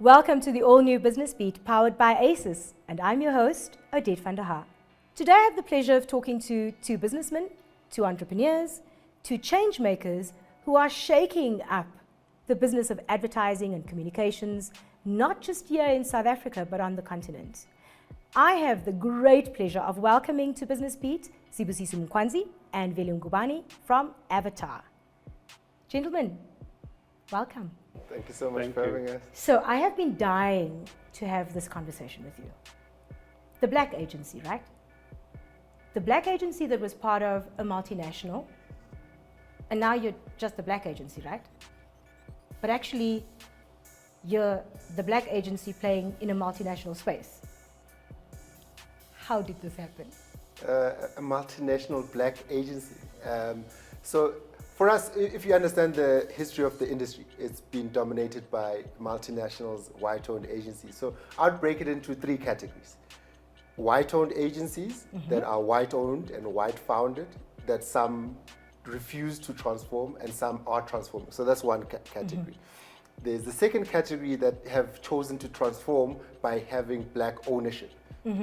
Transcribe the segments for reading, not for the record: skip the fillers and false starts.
Welcome to the all-new Business Beat powered by ACES, and I'm your host, Odette van der Haar. Today I have the pleasure of talking to two businessmen, two entrepreneurs, two change makers who are shaking up the business of advertising and communications, not just here in South Africa, but on the continent. I have the great pleasure of welcoming to Business Beat Zibusiso Mkhwanazi and Veli Ngubane from Avatar. Gentlemen, welcome. Thank you so much for having us. So I have been dying to have this conversation with you. The Black Agency, right? The Black Agency that was part of a multinational, and now you're just the Black Agency, right? But actually, you're the Black Agency playing in a multinational space. How did this happen? A multinational Black Agency. So for us, if you understand the history of the industry, it's been dominated by multinationals, white-owned agencies. So I'd break it into three categories. White-owned agencies that are white-owned and white-founded, that some refuse to transform and some are transforming. So that's one category. There's the second category that have chosen to transform by having Black ownership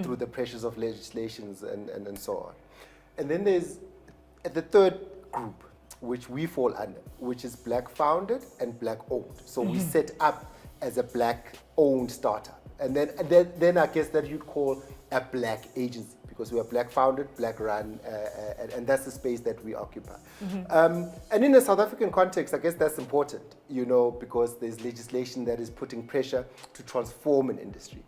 through the pressures of legislations and so on. And then there's the third group, which we fall under, which is Black founded and Black owned. So we set up as a Black owned startup. And then I guess that you'd call a Black agency, because we are Black founded, Black run, and that's the space that we occupy. And in a South African context, I guess that's important, because there's legislation that is putting pressure to transform an industry.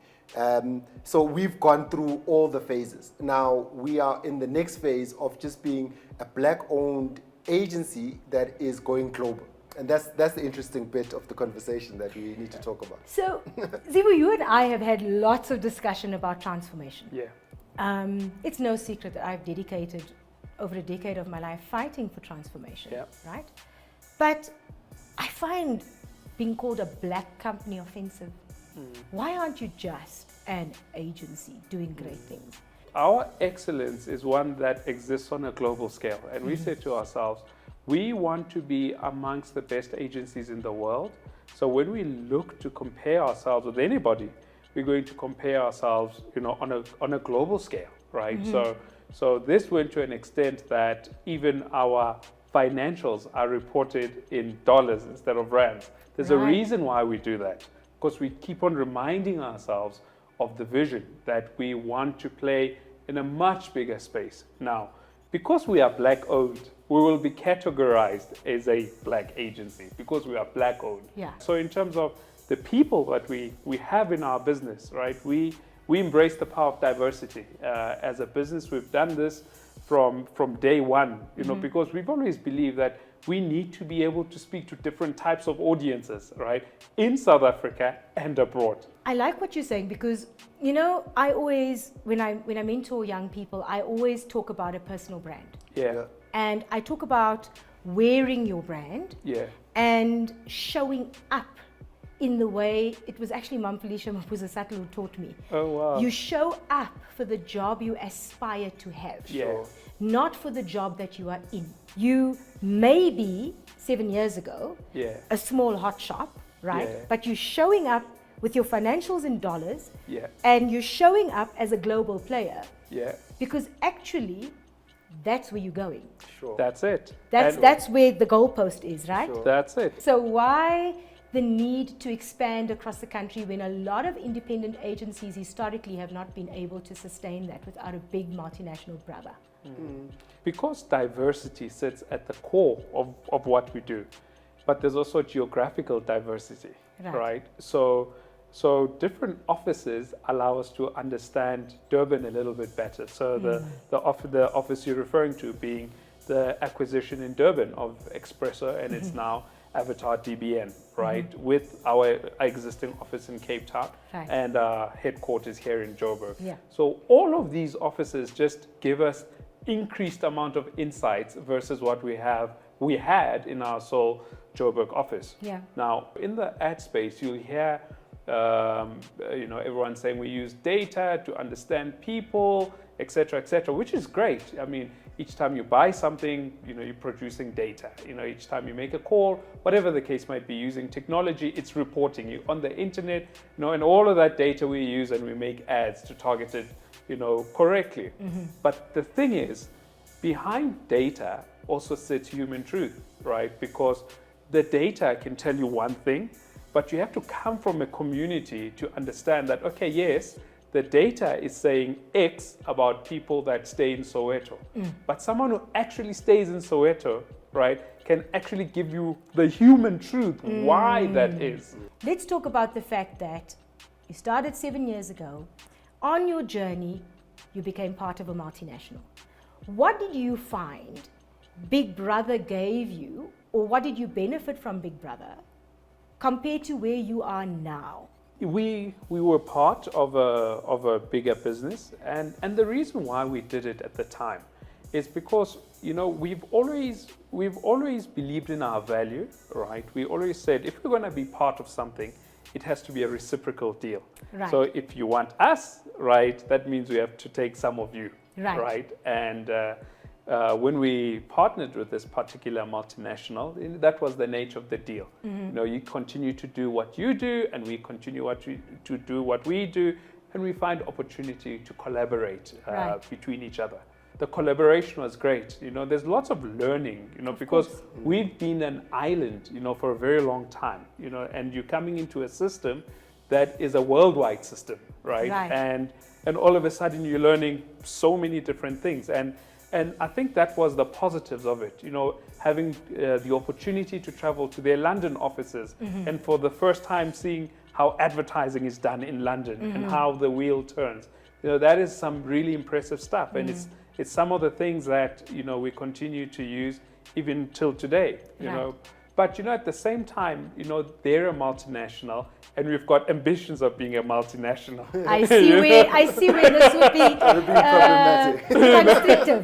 So we've gone through all the phases. Now we are in the next phase of just being a Black owned agency that is going global. And that's the interesting bit of the conversation that we need to talk about. So, Zibu, you and I have had lots of discussion about transformation. Yeah. It's no secret that I've dedicated over a decade of my life fighting for transformation, right? But I find being called a Black company offensive. Why aren't you just an agency doing great things? Our excellence is one that exists on a global scale. And we say to ourselves, we want to be amongst the best agencies in the world. So when we look to compare ourselves with anybody, we're going to compare ourselves, on a global scale, right? So this went to an extent that even our financials are reported in dollars instead of rands. There's a reason why we do that, because we keep on reminding ourselves of the vision that we want to play in a much bigger space. Now, because we are Black owned, we will be categorized as a Black agency because we are Black owned. Yeah. So in terms of the people that we have in our business, right, we embrace the power of diversity. As a business, we've done this from day one, because we've always believed that we need to be able to speak to different types of audiences, right, in South Africa and abroad. I like what you're saying because, I always, when I mentor young people, I always talk about a personal brand. Yeah. And I talk about wearing your brand and showing up in the way, it was actually Mam Felicia Mapuzasatlu who taught me. Oh, wow. You show up for the job you aspire to have, not for the job that you are in. You may be, 7 years ago, a small hot shop, right? But you're showing up with your financials in dollars, and you're showing up as a global player, because actually, that's where you're going. Sure. That's it. That's where the goalpost is, right? Sure. That's it. So why the need to expand across the country when a lot of independent agencies historically have not been able to sustain that without a big multinational brother? Because diversity sits at the core of what we do, but there's also geographical diversity, right? So different offices allow us to understand Durban a little bit better. So the office you're referring to being the acquisition in Durban of Expresso, and it's now Avatar DBN, right? With our existing office in Cape Town and headquarters here in Joburg. So all of these offices just give us increased amount of insights versus what we had in our sole Joburg office. Now, in the ad space, you'll hear everyone saying we use data to understand people, etc., which is great. I mean, Each time you buy something, you're producing data. Each time you make a call, whatever the case might be, using technology, it's reporting you on the internet, and all of that data we use and we make ads to target it, correctly. But the thing is, behind data also sits human truth, right? Because the data can tell you one thing, but you have to come from a community to understand that, okay, yes, the data is saying X about people that stay in Soweto, but someone who actually stays in Soweto, right, can actually give you the human truth, why that is. Let's talk about the fact that you started 7 years ago. On your journey, you became part of a multinational. What did you find Big Brother gave you, or what did you benefit from Big Brother compared to where you are now? We were part of a bigger business, and the reason why we did it at the time is because we've always believed in our value, right? We always said if we're going to be part of something, it has to be a reciprocal deal. Right. So if you want us, right, that means we have to take some of you, right? And when we partnered with this particular multinational, that was the nature of the deal. You continue to do what you do, and we continue to do what we do, and we find opportunity to collaborate between each other. The collaboration was great. There's lots of learning, because we've been an island, for a very long time, and you're coming into a system that is a worldwide system, right? And all of a sudden you're learning so many different things. And I think that was the positives of it, having the opportunity to travel to their London offices and for the first time seeing how advertising is done in London and how the wheel turns. That is some really impressive stuff. And it's some of the things that, we continue to use even till today, know. But, at the same time, they're a multinational and we've got ambitions of being a multinational. I see where this would be problematic. constrictive.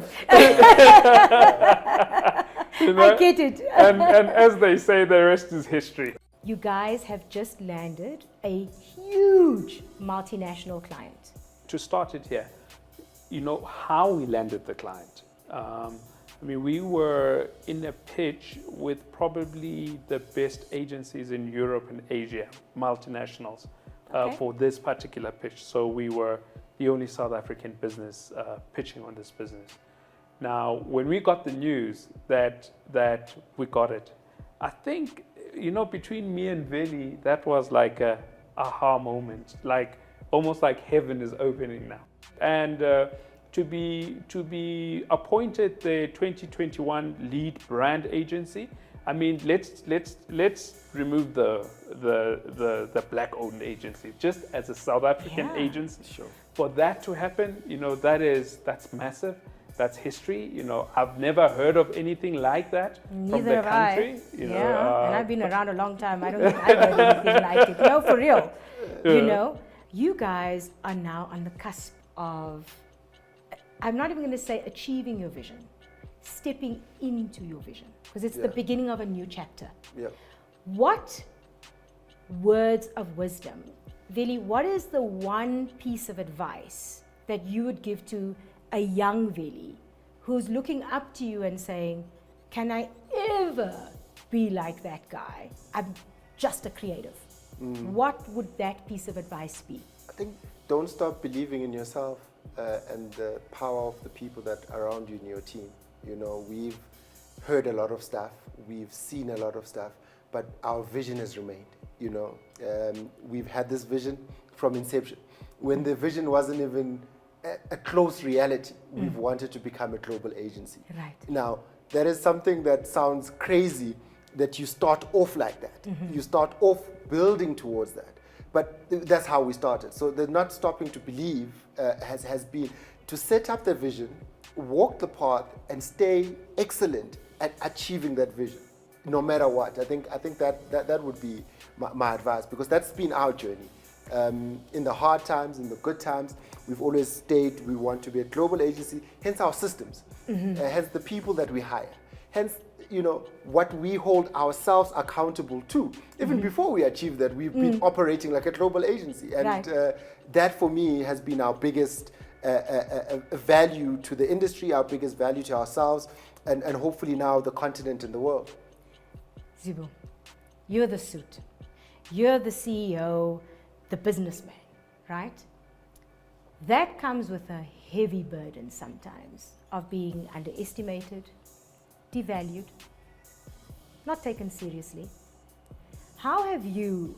I get it. and as they say, the rest is history. You guys have just landed a huge multinational client. To start it here, how we landed the client. We were in a pitch with probably the best agencies in Europe and Asia, multinationals, for this particular pitch. So we were the only South African business pitching on this business. Now, when we got the news that we got it, I think, between me and Veli, that was like a aha moment, almost like heaven is opening now. And to be appointed the 2021 lead brand agency, let's remove the black-owned agency, just as a South African agency. Sure. For that to happen, that's massive. That's history. I've never heard of anything like that from the country. And I've been around a long time. I don't think I've heard anything like it. No, for real. You guys are now on the cusp of, I'm not even going to say achieving your vision, stepping into your vision, because it's the beginning of a new chapter. Yeah. What words of wisdom, Veli, what is the one piece of advice that you would give to a young Veli who's looking up to you and saying, can I ever be like that guy? I'm just a creative. What would that piece of advice be? I think don't stop believing in yourself and the power of the people that are around you in your team. We've heard a lot of stuff, we've seen a lot of stuff, but our vision has remained. We've had this vision from inception. When the vision wasn't even a close reality, we've wanted to become a global agency. Right. Now, that is something that sounds crazy, that you start off like that. You start off building towards that. But that's how we started. So the not stopping to believe has been to set up the vision, walk the path, and stay excellent at achieving that vision, no matter what. I think that would be my advice, because that's been our journey. In the hard times, in the good times, we've always stayed, we want to be a global agency, hence our systems, hence the people that we hire, hence what we hold ourselves accountable to. Even before we achieved that, we've been operating like a global agency. And that for me has been our biggest a value to the industry, our biggest value to ourselves, and hopefully now the continent and the world. Zibu, you're the suit. You're the CEO, the businessman, right? That comes with a heavy burden sometimes of being underestimated, devalued, not taken seriously. How have you,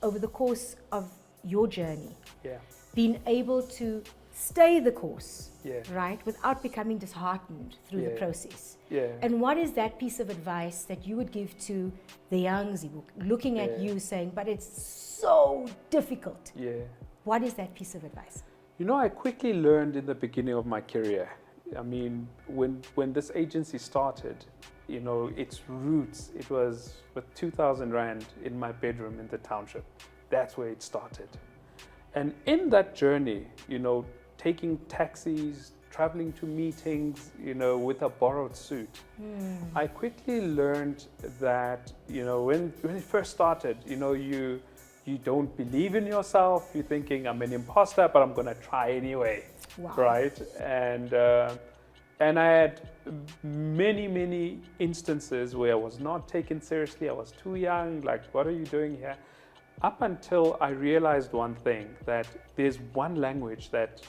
over the course of your journey, been able to stay the course, right, without becoming disheartened through the process? And what is that piece of advice that you would give to the young Zibu, looking at you saying, but it's so difficult? What is that piece of advice? You know, I quickly learned in the beginning of my career. I mean, when this agency started, you know, its roots, it was with 2,000 Rand in my bedroom in the township. That's where it started. And in that journey, you know, taking taxis, traveling to meetings, you know, with a borrowed suit, I quickly learned that, you know, when it first started, you know, you don't believe in yourself. You're thinking, I'm an imposter, but I'm going to try anyway. Wow. Right? And I had many instances where I was not taken seriously. I was too young. Like, what are you doing here? Up until I realized one thing, that there's one language that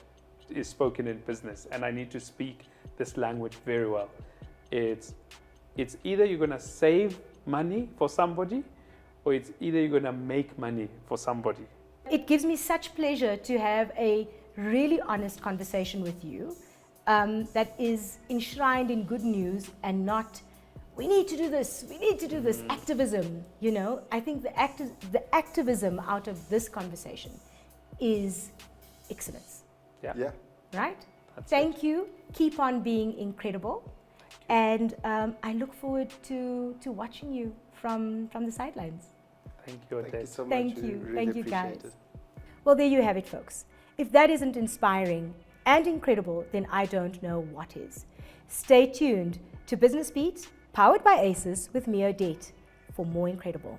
is spoken in business, and I need to speak this language very well. It's either you're going to save money for somebody, or it's either you're going to make money for somebody. It gives me such pleasure to have a really honest conversation with you that is enshrined in good news and not, we need to do this, activism, you know. I think the activism out of this conversation is excellence. Yeah. Right? That's Thank you. Keep on being incredible. And I look forward to watching you from the sidelines. Thank you, Odette. Thank you so much. Thank We you. really Thank you, appreciate guys. it. Well, there you have it, folks. If that isn't inspiring and incredible, then I don't know what is. Stay tuned to Business Beat, powered by ACES with me, Odette, for more incredible.